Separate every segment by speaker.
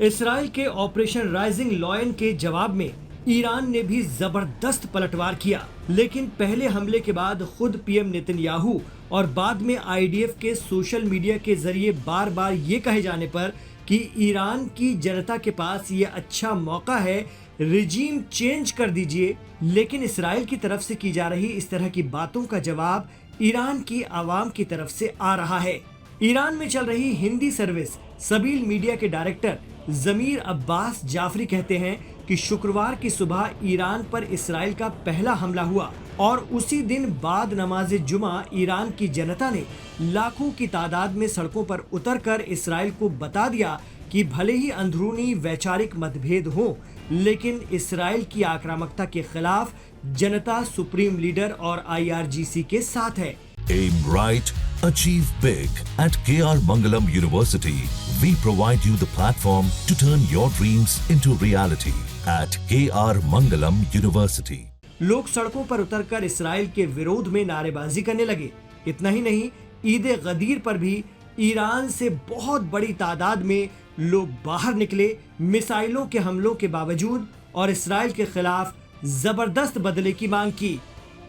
Speaker 1: Israel के operation rising lion के जवाब में ईरान ने भी जबरदस्त पलटवार किया, लेकिन पहले हमले के बाद खुद पीएम नेतन्याहू और बाद में आईडीएफ के सोशल मीडिया के जरिए बार बार ये कहे जाने पर कि ईरान की जनता के पास ये अच्छा मौका है, रिजीम चेंज कर दीजिए, लेकिन इसराइल की तरफ से की जा रही इस तरह की बातों का जवाब ईरान की आवाम की तरफ से आ रहा है। ईरान में चल रही हिंदी सर्विस सबील मीडिया के डायरेक्टर जमीर अब्बास जाफरी कहते हैं कि शुक्रवार की सुबह ईरान पर इसराइल का पहला हमला हुआ और उसी दिन बाद नमाज जुमा ईरान की जनता ने लाखों की तादाद में सड़कों पर उतरकर इसराइल को बता दिया कि भले ही अंदरूनी वैचारिक मतभेद हो, लेकिन इसराइल की आक्रामकता के खिलाफ जनता सुप्रीम लीडर और IRGC के साथ है।
Speaker 2: Aim right, achieve big. At KR Mangalam University, we provide you the platform to turn your dreams into reality. At KR Mangalam University.
Speaker 1: लोग सड़कों पर उतरकर इसराइल के विरोध में नारेबाजी करने लगे। इतना ही नहीं, ईद गदीर पर भी ईरान से बहुत बड़ी तादाद में लोग बाहर निकले, मिसाइलों के हमलों के बावजूद, और इसराइल के खिलाफ जबरदस्त बदले की मांग की।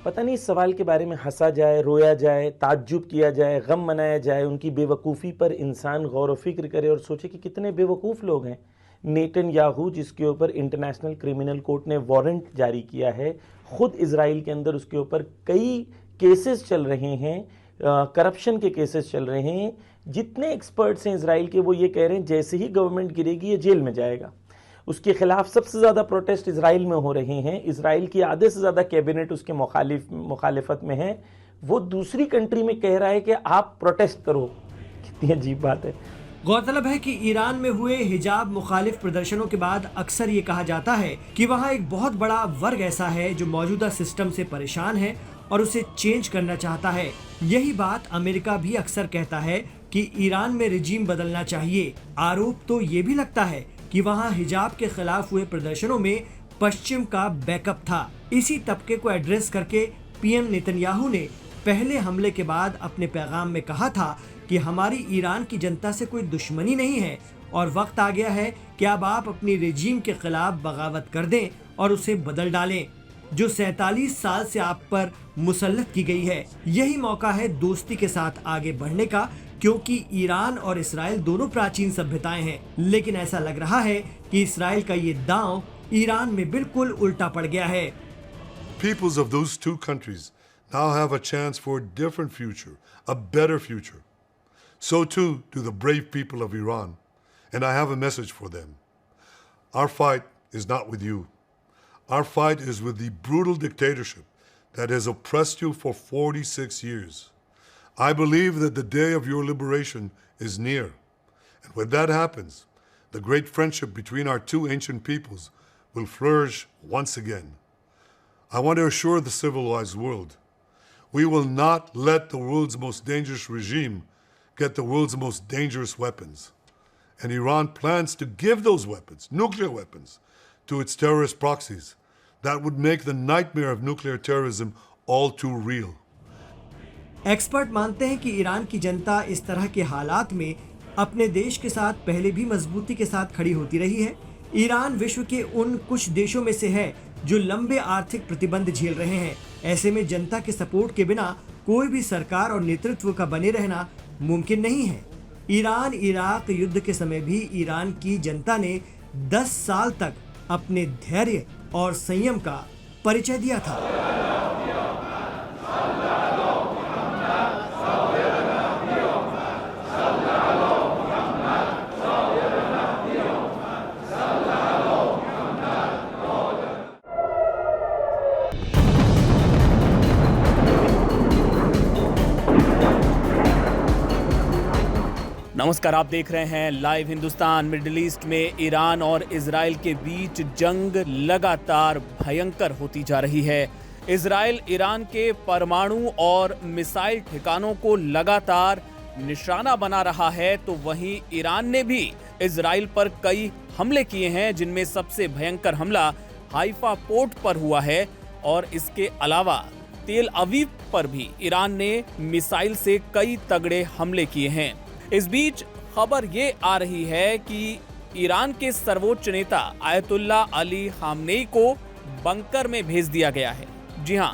Speaker 3: पता नहीं इस सवाल के बारे में हंसा जाए, रोया जाए, ताज्जुब किया जाए, गम मनाया जाए, उनकी बेवकूफ़ी पर इंसान गौर व फिक्र करे और सोचे कि कितने बेवकूफ़ लोग हैं। नेतन्याहू, जिसके ऊपर इंटरनेशनल क्रिमिनल कोर्ट ने वारंट जारी किया है, ख़ुद इजराइल के अंदर उसके ऊपर कई केसेस चल रहे हैं, करप्शन के केसेस चल रहे हैं। जितने एक्सपर्ट्स हैं इजराइल के, वो ये कह रहे हैं जैसे ही गवर्नमेंट गिरेगी ये जेल में जाएगा। उसके खिलाफ सबसे ज़्यादा प्रोटेस्ट इजराइल में हो रहे हैं। इजराइल की आधे से ज़्यादा कैबिनेट उसके मुखालिफत में है। वो दूसरी कंट्री में कह रहा है कि आप प्रोटेस्ट करो। कितनी अजीब बात है।
Speaker 1: गौरतलब है कि ईरान में हुए हिजाब मुखालिफ प्रदर्शनों के बाद अक्सर ये कहा जाता है कि वहाँ एक बहुत बड़ा वर्ग ऐसा है जो मौजूदा सिस्टम से परेशान है और उसे चेंज करना चाहता है। यही बात अमेरिका भी अक्सर कहता है कि ईरान में रिजीम बदलना चाहिए। आरोप तो ये भी लगता है कि वहाँ हिजाब के खिलाफ हुए प्रदर्शनों में पश्चिम का बैकअप था। इसी तबके को एड्रेस करके पीएम नेतन्याहू ने पहले हमले के बाद अपने पैगाम में कहा था कि हमारी ईरान की जनता से कोई दुश्मनी नहीं है और वक्त आ गया है कि अब आप अपनी रिजीम के खिलाफ बगावत कर दें और उसे बदल डालें, जो 47 साल से आप पर मुसल्लत की गई है। यही मौका है दोस्ती के साथ आगे बढ़ने का, क्योंकि ईरान और इसराइल दोनों प्राचीन सभ्यताएं हैं, लेकिन ऐसा लग रहा है कि इसराइल का ये दांव ईरान में बिल्कुल उल्टा पड़ गया है।
Speaker 4: Peoples of those two countries now have a chance for a different future, a better future. So too do the brave people of Iran, and I have a message for them. Our fight is not with you. Our fight is with the brutal dictatorship that has oppressed you for 46 years. I believe that the day of your liberation is near. And when that happens, the great friendship between our two ancient peoples will flourish once again. I want to assure the civilized world, we will not let the world's most dangerous regime get the world's most dangerous weapons. And Iran plans to give those weapons, nuclear weapons, to its terrorist proxies. That would make the nightmare of nuclear terrorism all too real.
Speaker 1: Expert मानते हैं कि Iran की जनता इस तरह के हालात में अपने देश के साथ पहले भी मजबूती के साथ खड़ी होती रही है। ईरान विश्व के उन कुछ देशों में से है जो लंबे आर्थिक प्रतिबंध झेल रहे हैं। ऐसे में जनता के सपोर्ट के बिना कोई भी सरकार और नेतृत्व का बने रहना मुमकिन नहीं है। ईरान इराक युद्ध के समय भी ईरान की जनता ने 10 साल तक अपने धैर्य और संयम का परिचय दिया था।
Speaker 5: नमस्कार, आप देख रहे हैं लाइव हिंदुस्तान। मिडिल ईस्ट में ईरान और इजराइल के बीच जंग लगातार भयंकर होती जा रही है। इजराइल ईरान के परमाणु और मिसाइल ठिकानों को लगातार निशाना बना रहा है, तो वहीं ईरान ने भी इजराइल पर कई हमले किए हैं, जिनमें सबसे भयंकर हमला हाइफा पोर्ट पर हुआ है और इसके अलावा तेल अवीव पर भी ईरान ने मिसाइल से कई तगड़े हमले किए हैं। इस बीच खबर ये आ रही है कि ईरान के सर्वोच्च नेता आयतुल्ला अली खामनेई को बंकर में भेज दिया गया है। जी हां,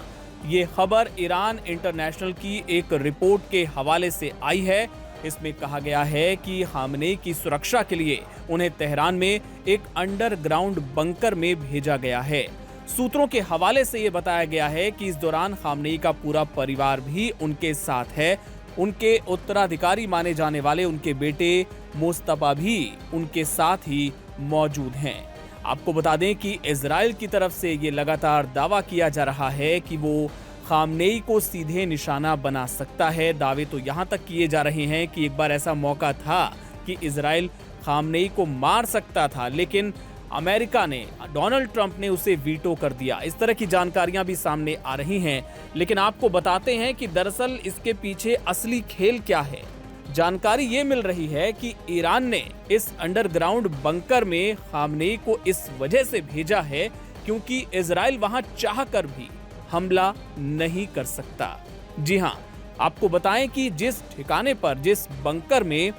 Speaker 5: ये खबर ईरान इंटरनेशनल की एक रिपोर्ट के हवाले से आई है। इसमें कहा गया है कि खामनेई की सुरक्षा के लिए उन्हें तेहरान में एक अंडरग्राउंड बंकर में भेजा गया है। सूत्रों के हवाले से यह बताया गया है कि इस दौरान खामनेई का पूरा परिवार भी उनके साथ है। उनके उत्तराधिकारी माने जाने वाले उनके बेटे मुस्तफा भी उनके साथ ही मौजूद हैं। आपको बता दें कि इजराइल की तरफ से ये लगातार दावा किया जा रहा है कि वो खामनेई को सीधे निशाना बना सकता है। दावे तो यहां तक किए जा रहे हैं कि एक बार ऐसा मौका था कि इजराइल खामनेई को मार सकता था, लेकिन अमेरिका ने, डोनाल्ड ट्रंप ने उसे वीटो कर दिया। इस तरह की जानकारियां भी सामने आ रही हैं, लेकिन आपको बताते हैं कि दरअसल इसके पीछे असली खेल क्या है। जानकारी ये मिल रही है कि ईरान ने इस अंडरग्राउंड बंकर में खामनेई को इस वजह से भेजा है क्योंकि इजराइल वहां चाहकर भी हमला नहीं कर सकता। जी हां, आपको बताएं कि जिस ठिकाने पर, जिस बंकर में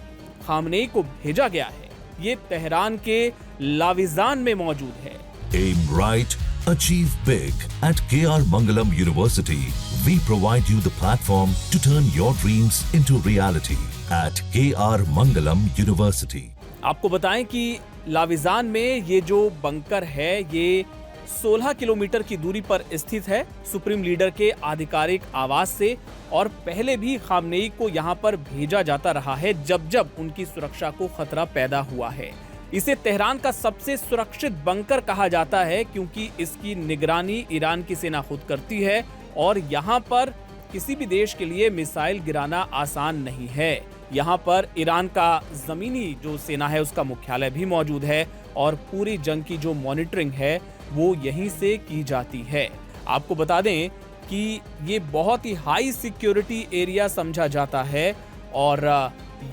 Speaker 5: खामनेई को भेजा गया है, ये तेहरान के लाविजान में मौजूद है।
Speaker 2: Aim right, achieve big. At KR Mangalam University, we provide you the platform to turn your dreams into reality. At KR Mangalam University.
Speaker 5: आपको बताएं कि लाविजान में ये जो बंकर है, ये 16 किलोमीटर की दूरी पर स्थित है सुप्रीम लीडर के आधिकारिक आवास से, और पहले भी खामनेई को यहां पर भेजा जाता रहा है जब जब उनकी सुरक्षा को खतरा पैदा हुआ है। इसे तेहरान का सबसे सुरक्षित बंकर कहा जाता है क्योंकि इसकी निगरानी ईरान की सेना खुद करती है और यहां पर किसी भी देश के लिए मिसाइल गिराना आसान नहीं है। यहाँ पर ईरान का जमीनी जो सेना है उसका मुख्यालय भी मौजूद है और पूरी जंग की जो मॉनिटरिंग है वो यहीं से की जाती है। आपको बता दें कि ये बहुत ही हाई सिक्योरिटी एरिया समझा जाता है और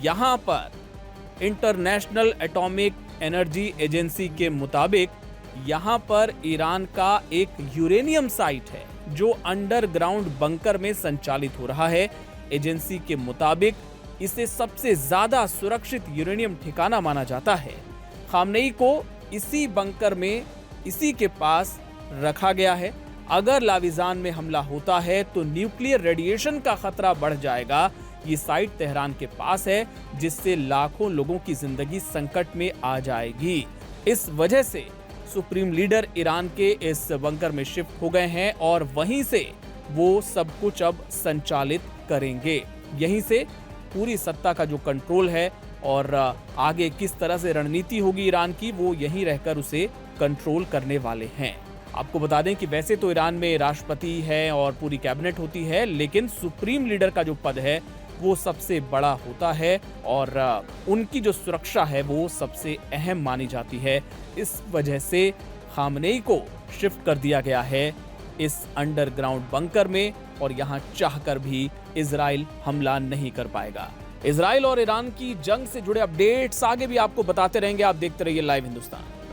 Speaker 5: यहाँ पर इंटरनेशनल एटॉमिक एनर्जी एजेंसी के मुताबिक यहाँ पर ईरान का एक यूरेनियम साइट है जो अंडरग्राउंड बंकर में संचालित हो रहा है। एजेंसी के मुताबिक इसे सबसे ज्यादा सुरक्षित यूरेनियम ठिकाना माना जाता है। खामनेई को इसी बंकर में, इसी के पास रखा गया है। अगर लाविजान में हमला होता है तो न्यूक्लियर रेडिएशन का खतरा बढ़ जाएगा। ये साइट तेहरान के पास है जिससे लाखों लोगों की जिंदगी संकट में आ जाएगी। इस वजह से सुप्रीम लीडर ईरान के इस बंकर में शिफ्ट हो गए हैं और वहीं से वो सब कुछ अब संचालित करेंगे। यहीं से पूरी सत्ता का जो कंट्रोल है और आगे किस तरह से रणनीति होगी ईरान की, वो यहीं रहकर उसे कंट्रोल करने वाले हैं। आपको बता दें कि वैसे तो ईरान में राष्ट्रपति है और पूरी कैबिनेट होती है, लेकिन सुप्रीम लीडर का जो पद है वो सबसे बड़ा होता है और उनकी जो सुरक्षा है वो सबसे अहम मानी जाती है। इस वजह से खामनेई को शिफ्ट कर दिया गया है इस अंडरग्राउंड बंकर में और यहाँ चाहकर भी इजराइल हमला नहीं कर पाएगा। इजराइल और ईरान की जंग से जुड़े अपडेट्स आगे भी आपको बताते रहेंगे। आप देखते रहिए लाइव हिंदुस्तान।